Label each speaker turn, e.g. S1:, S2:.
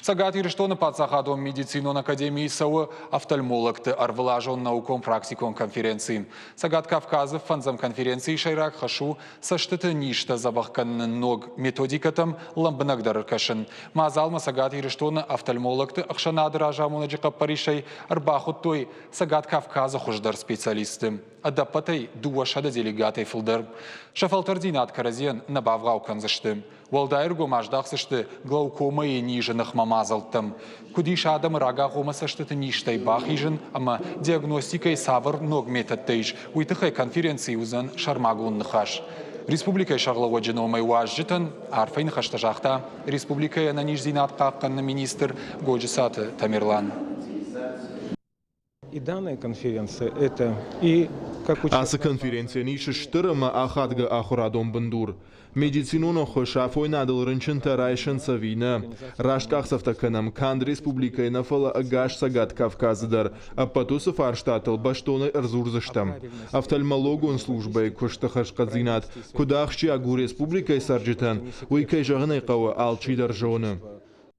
S1: Сагат Ириштона Пацахадом медицинон академии САУ офтальмологты арвлажон науком практикон конференции. Сагат Кавказов фанзам конференции Шайрак Хашу саштыты ништа забахкан ног методикатам ламбанагдар кашин. Мазалма Сагат Ириштона офтальмологты ахшанадыр ажамуна джикапаришай арбахут той Сагат Кавказа хуждар специалисты. Адапатай дуашада делегатай филдар. Шафалтардинат Каразиан набавгау канзашты. Валдайрго маждахсышты глаукома и ниженных мамазалтым. Кудиш адам рага хомасашты ништай бахижен, ама диагностикой савр ног методтейж. Уйтыхай конференции узан шармагун нахаш. Республика шарлова джиномай уажжитан, арфайн хаштажахта. Республика на ниждинат каккан министр Годжисат Тамерлан.
S2: И данная конференция это и
S3: Аса конференция ниша штырма ахадга ахурадом бандур. Медицинуно хошафой надал рынчен райшен савина. Раштах савтаканам канд республика нафала агаш сагат Кавказдар. А потуса фарштатл баштоны эрзурзаштам. Офтальмологон службой коштахаш казинат. Кудахчи агу республика сарджитан. Уикай жагнай кава алчидар жона.